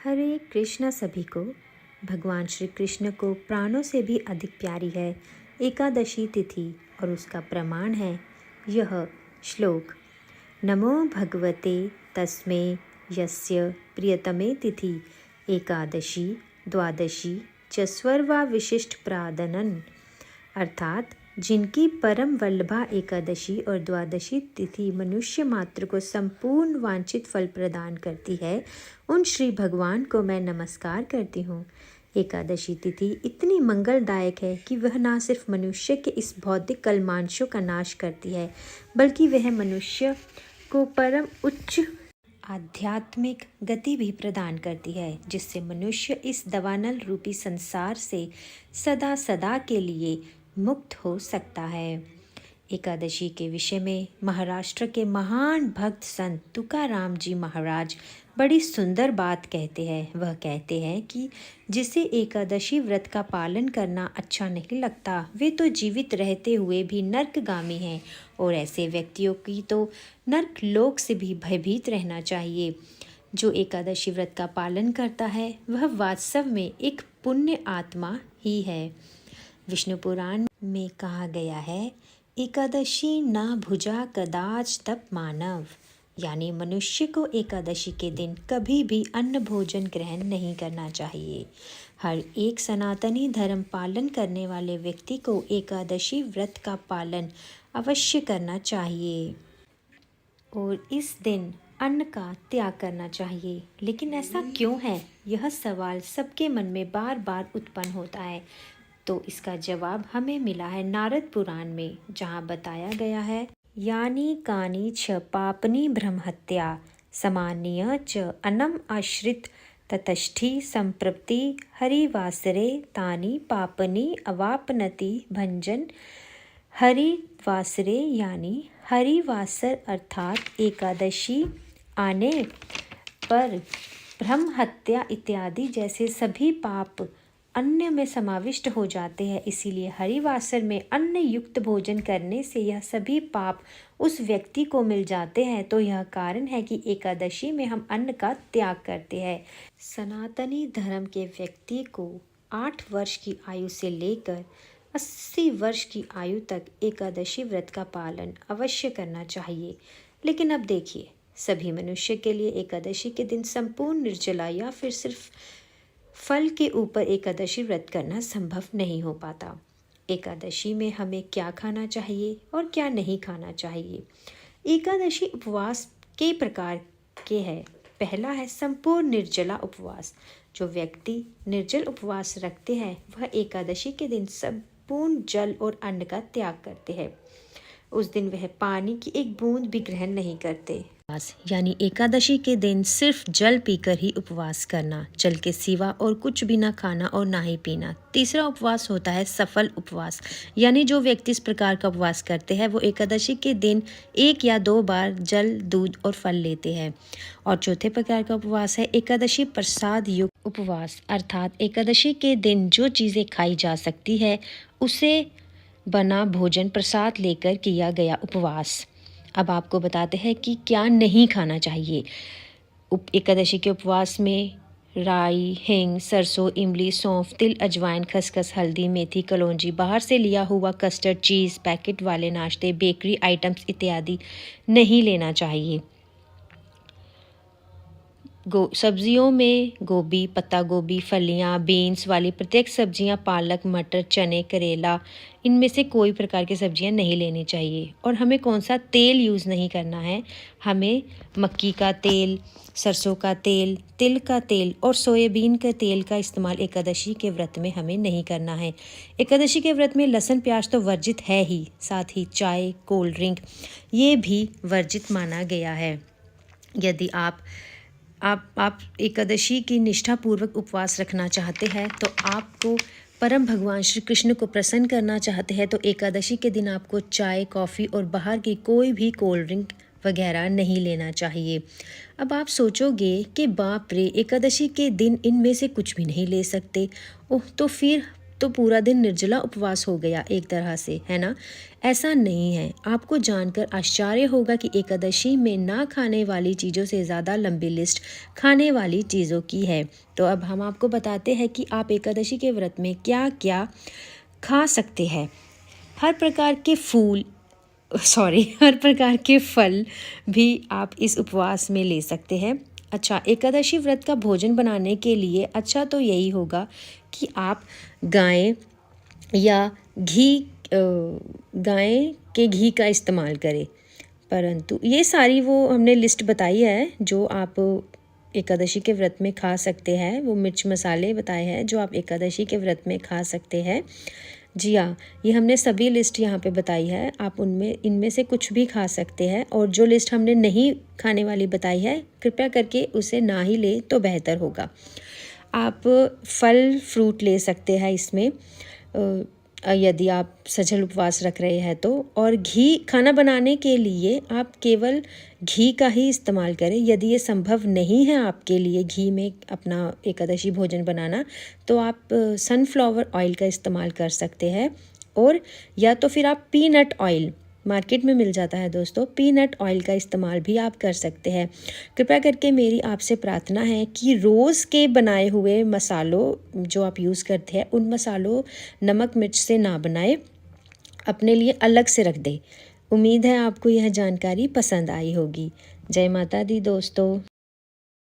हरे कृष्णा सभी को। भगवान श्री कृष्ण को प्राणों से भी अधिक प्यारी है एकादशी तिथि और उसका प्रमाण है यह श्लोक। नमो भगवते तस्मै यस्य प्रियतमे तिथि एकादशी द्वादशी च स्वर्वा विशिष्ट प्रादनन, अर्थात जिनकी परम वल्लभा एकादशी और द्वादशी तिथि मनुष्य मात्र को संपूर्ण वांछित फल प्रदान करती है, उन श्री भगवान को मैं नमस्कार करती हूँ। एकादशी तिथि इतनी मंगलदायक है कि वह ना सिर्फ मनुष्य के इस भौतिक कल्मांशों का नाश करती है, बल्कि वह मनुष्य को परम उच्च आध्यात्मिक गति भी प्रदान करती है, जिससे मनुष्य इस दवानल रूपी संसार से सदा सदा के लिए मुक्त हो सकता है। एकादशी के विषय में महाराष्ट्र के महान भक्त संत तुकाराम जी महाराज बड़ी सुंदर बात कहते हैं। वह कहते हैं कि जिसे एकादशी व्रत का पालन करना अच्छा नहीं लगता, वे तो जीवित रहते हुए भी नर्कगामी हैं, और ऐसे व्यक्तियों की तो नर्क लोक से भी भयभीत रहना चाहिए। जो एकादशी व्रत का पालन करता है वह वास्तव में एक पुण्य आत्मा ही है। विष्णु पुराण में कहा गया है, एकादशी ना भुजा कदाच तप मानव, यानी मनुष्य को एकादशी के दिन कभी भी अन्न भोजन ग्रहण नहीं करना चाहिए। हर एक सनातनी धर्म पालन करने वाले व्यक्ति को एकादशी व्रत का पालन अवश्य करना चाहिए और इस दिन अन्न का त्याग करना चाहिए। लेकिन ऐसा क्यों है? यह सवाल सबके मन में बार बार उत्पन्न होता है। तो इसका जवाब हमें मिला है नारद पुराण में, जहाँ बताया गया है, यानी कानी छ पापनी ब्रह्महत्या समान्य च अनम आश्रित ततष्ठी संप्रप्ति हरिवासरे तानी पापनी अवापनति भंजन। हरिवासरे यानी हरिवासर अर्थात एकादशी आने पर ब्रह्म हत्या इत्यादि जैसे सभी पाप अन्न में समाविष्ट हो जाते हैं। इसीलिए हरिवासर में अन्न युक्त भोजन करने से यह सभी पाप उस व्यक्ति को मिल जाते हैं। तो यह कारण है कि एकादशी में हम अन्न का त्याग करते हैं। सनातनी धर्म के व्यक्ति को 8 वर्ष की आयु से लेकर 80 वर्ष की आयु तक एकादशी व्रत का पालन अवश्य करना चाहिए। लेकिन अब देखिए, सभी मनुष्य के लिए एकादशी के दिन संपूर्ण निर्जला या फिर सिर्फ फल के ऊपर एकादशी व्रत करना संभव नहीं हो पाता। एकादशी में हमें क्या खाना चाहिए और क्या नहीं खाना चाहिए? एकादशी उपवास कई प्रकार के हैं। पहला है संपूर्ण निर्जला उपवास। जो व्यक्ति निर्जल उपवास रखते हैं वह एकादशी के दिन संपूर्ण जल और अन्न का त्याग करते हैं। उस दिन वह पानी की एक बूंद भी ग्रहण नहीं करते। यानी एकादशी के दिन सिर्फ जल पीकर ही उपवास करना, जल के सिवा और कुछ भी ना खाना और ना ही पीना। तीसरा उपवास होता है सफल उपवास, यानी जो व्यक्ति इस प्रकार का उपवास करते हैं वो एकादशी के दिन 1 या 2 बार जल, दूध और फल लेते हैं। और चौथे प्रकार का उपवास है एकादशी प्रसाद युक्त उपवास, अर्थात एकादशी के दिन जो चीज़ें खाई जा सकती है उसे बना भोजन प्रसाद लेकर किया गया उपवास। अब आपको बताते हैं कि क्या नहीं खाना चाहिए। एकादशी के उपवास में राई, हींग, सरसों, इमली, सौंफ, तिल, अजवाइन, खसखस, हल्दी, मेथी, कलौंजी, बाहर से लिया हुआ कस्टर्ड, चीज़, पैकेट वाले नाश्ते, बेकरी आइटम्स इत्यादि नहीं लेना चाहिए। सब्जियों में गोभी, पत्ता गोभी, फलियां, बीन्स वाली प्रत्येक सब्जियां, पालक, मटर, चने, करेला, इनमें से कोई प्रकार की सब्जियां नहीं लेनी चाहिए। और हमें कौन सा तेल यूज़ नहीं करना है? हमें मक्की का तेल, सरसों का तेल, तिल का तेल और सोयाबीन का तेल का इस्तेमाल एकादशी के व्रत में हमें नहीं करना है। एकादशी के व्रत में लहसुन प्याज तो वर्जित है ही, साथ ही चाय, कोल्ड ड्रिंक ये भी वर्जित माना गया है। यदि आप एकादशी की निष्ठापूर्वक उपवास रखना चाहते हैं, तो आपको परम भगवान श्री कृष्ण को प्रसन्न करना चाहते हैं, तो एकादशी के दिन आपको चाय, कॉफ़ी और बाहर की कोई भी कोल्ड ड्रिंक वगैरह नहीं लेना चाहिए। अब आप सोचोगे कि बाप रे, एकादशी के दिन इनमें से कुछ भी नहीं ले सकते। ओह, तो फिर तो पूरा दिन निर्जला उपवास हो गया एक तरह से, है ना। ऐसा नहीं है। आपको जानकर आश्चर्य होगा कि एकादशी में ना खाने वाली चीज़ों से ज़्यादा लंबी लिस्ट खाने वाली चीज़ों की है। तो अब हम आपको बताते हैं कि आप एकादशी के व्रत में क्या क्या खा सकते हैं। हर प्रकार के फल भी आप इस उपवास में ले सकते हैं। अच्छा, एकादशी व्रत का भोजन बनाने के लिए अच्छा तो यही होगा कि आप गाय के घी का इस्तेमाल करें। परंतु ये सारी वो हमने लिस्ट बताई है जो आप एकादशी के व्रत में खा सकते हैं। वो मिर्च मसाले बताए हैं जो आप एकादशी के व्रत में खा सकते हैं। जी हाँ, ये हमने सभी लिस्ट यहाँ पे बताई है। आप इनमें से कुछ भी खा सकते हैं, और जो लिस्ट हमने नहीं खाने वाली बताई है कृपया करके उसे ना ही ले तो बेहतर होगा। आप फल फ्रूट ले सकते हैं इसमें यदि आप सजल उपवास रख रहे हैं तो। और घी खाना बनाने के लिए आप केवल घी का ही इस्तेमाल करें। यदि ये संभव नहीं है आपके लिए घी में अपना एकादशी भोजन बनाना, तो आप सनफ्लावर ऑयल का इस्तेमाल कर सकते हैं। और या तो फिर आप पीनट ऑयल, मार्केट में मिल जाता है दोस्तों, पीनट ऑयल का इस्तेमाल भी आप कर सकते हैं। कृपया करके मेरी आपसे प्रार्थना है कि रोज़ के बनाए हुए मसालों जो आप यूज़ करते हैं उन मसालों नमक मिर्च से ना बनाए, अपने लिए अलग से रख दें। उम्मीद है आपको यह जानकारी पसंद आई होगी। जय माता दी दोस्तों।